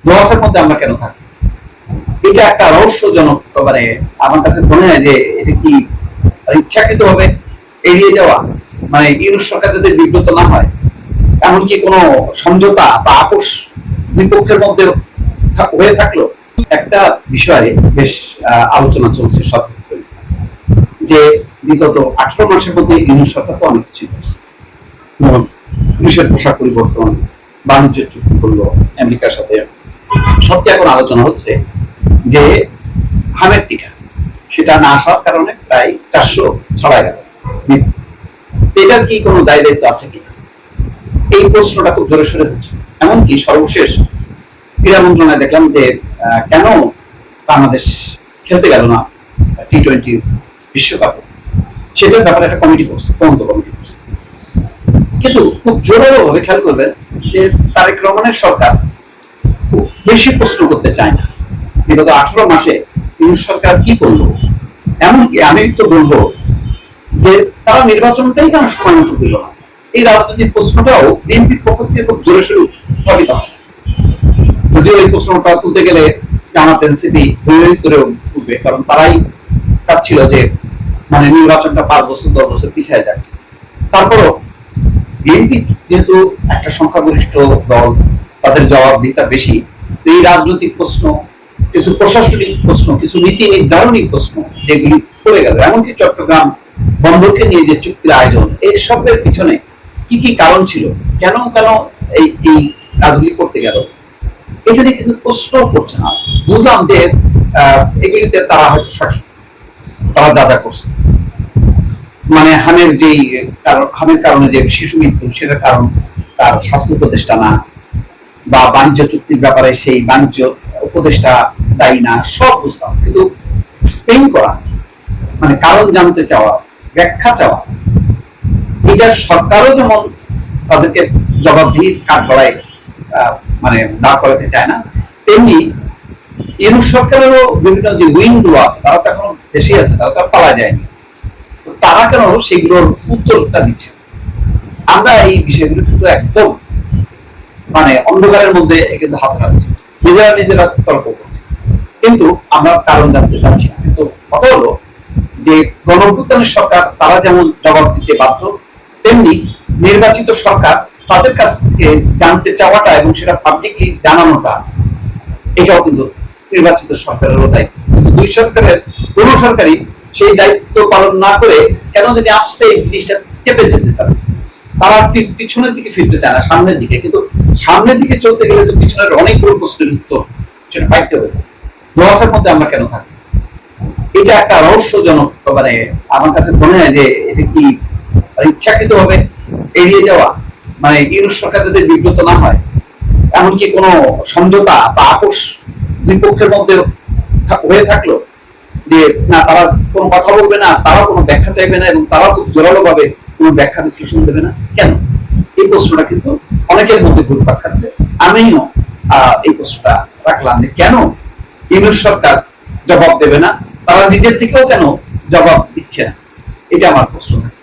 দোয়াশের মধ্যে আমরা কেন থাকি? এটা একটা রহস্যজনক, মানে আমার কাছে মনে হয় যে এটা কি ইচ্ছাকৃত ভাবে এড়িয়ে যাওয়া, মানে ইউনুস সরকার যাতে বিব্রত না হয়, এমনকি কোনো সমঝোতা বা আপোষ দুই পক্ষের মধ্যে হয়ে থাকলো। একটা বিষয়ে বেশ আলোচনা চলছে সব, যে বিগত 18 মাসের মধ্যে ইউনুস সরকার তো অনেক কিছুই করছে। পুলিশের পোশাক পরিবর্তন, বাণিজ্য চুক্তি করলো আমেরিকার সাথে। সবচেয়ে এখন আলোচনা হচ্ছে যে হামের টিকা, সেটা না আসার কারণে প্রায় 400 ছড়া গেল। এটার কি কোনো দায় দায়িত্ব আছে কিনা, এই প্রশ্নটা খুব জোরে সোরে হচ্ছে। এমনকি সর্বশেষ ক্রীড়া মন্ত্রণালয়ে দেখলাম যে কেন বাংলাদেশ খেলতে গেল না টি-20 বিশ্বকাপে, সেটার ব্যাপারে একটা কমিটি করছে, তদন্ত কমিটি করছে। কিন্তু খুব জোরালো ভাবে খেয়াল করবেন যে তারেক রহমানের সরকার বেশি প্রশ্ন করতে চায় না। বিগত 18 মাসে ইউনুস সরকার কি করলো, এমনকি আমি তো বলবো যে তারা নির্বাচনটাই কেন সময় মতো দিল না, এই রাজনৈতিক প্রশ্নটাও বিএনপির পক্ষ থেকে খুব জোরে সোরে উত্থাপিত হয়। যদিও এই প্রশ্নটা তুলতে গেলে জামাত এনসিপি করে উঠবে, কারণ তারাই চাচ্ছিল যে মানে নির্বাচনটা 5 বছর 10 বছর পিছিয়ে যায়। তারপরও বিএনপি যেহেতু একটা সংখ্যাগরিষ্ঠ দল, তাদের জবাবদিহিতা বেশি। এই রাজনৈতিক প্রশ্ন, কিছু প্রশাসনিক প্রশ্ন, কিছু নীতি নির্ধারণী প্রশ্ন যেগুলি পড়ে গেল, এমনকি চট্টগ্রাম বন্দরকে নিয়ে যে চুক্তির আয়োজন, এই সবের পিছনে কি কি কারণ ছিল, কেন কেন এই এই কাজগুলি করতে গেল, এটা নিয়ে কিন্তু প্রশ্ন করছে না। বুঝলাম যে এগুলিতে তারা হয়তো সঠিক, তারা যা যা করছে, মানে হামের যেই কারণ, হামের কারণে যে শিশু মৃত্যু, সেটার কারণ তার স্বাস্থ্য উপদেষ্টা না, বা বাণিজ্য চুক্তির ব্যাপারে সেই বাণিজ্য উপদেষ্টা দায়ী না, সব বুঝতাম। কিন্তু স্পেন করা, মানে কারণ জানতে চাওয়া, ব্যাখ্যা চাওয়া, এটা সরকারও যেমন তাদেরকে জবাবদিহির কাঠগড়ায় মানে দাঁড় করাতে চায় না, তেমনি ইউনুস সরকারেরও বিভিন্ন যে উইং গুলো আছে, তারা তো এখনো দেশে আছে, তারা তো পালা যায়নি। তারা কেন সেগুলোর উত্তরটা দিচ্ছে? আমরা এই বিষয়গুলো কিন্তু একদম মানে অন্ধকারের মধ্যে কিন্তু হাত রাখছি, নিজেরা নিজেরা তর্ক করছি, কিন্তু আমরা কারণ জানতে চাচ্ছি না। কিন্তু কথা হলো যে গণঅভ্যুত্থানের সরকার তারা যেমন জবাব দিতে বাধ্য, তেমনি নির্বাচিত সরকার তাদের কাছ থেকে জানতে চাওয়াটা এবং সেটা পাবলিকলি জানানোটা, এটাও কিন্তু নির্বাচিত সরকারেরও দায়িত্ব। কিন্তু দুই সরকারের কোন সরকারই সেই দায়িত্ব পালন না করে কেন যদি আসছে এই জিনিসটা চেপে যেতে চাচ্ছে। তারা পিছনের দিকে ফিরতে চায় না, সামনের দিকে। কিন্তু সামনের দিকে চলতে গেলে তো পিছনের অনেকগুলো প্রশ্নের উত্তর সেটা পাইতে হবে। দোয়াশের মধ্যে আমরা কেন থাকি? এটা একটা রহস্যজনক, মানে আমার কাছে মনে হয় যে এটা কি ইচ্ছাকৃত ভাবে এড়িয়ে যাওয়া, মানে ইউনুস সরকার যাতে বিব্রত না হয়, এমনকি কোনো সমঝোতা বা আপোষ দুই পক্ষের মধ্যে হয়ে থাকলো, যে না তারা কোনো কথা বলবে না, তারা কোনো ব্যাখ্যা চাইবে না, এবং তারা খুব জোরালো ভাবে কোনো ব্যাখ্যা বিশ্লেষণ দেবে না, কেন? এই প্রশ্নটা কিন্তু অনেকের মধ্যে ঘুরপাক খাচ্ছে। আমিও এই প্রশ্নটা রাখলাম যে কেন ইউনুস সরকার জবাব দেবে না, তারা নিজের থেকেও কেন জবাব দিচ্ছে না, এটা আমার প্রশ্ন থাকে।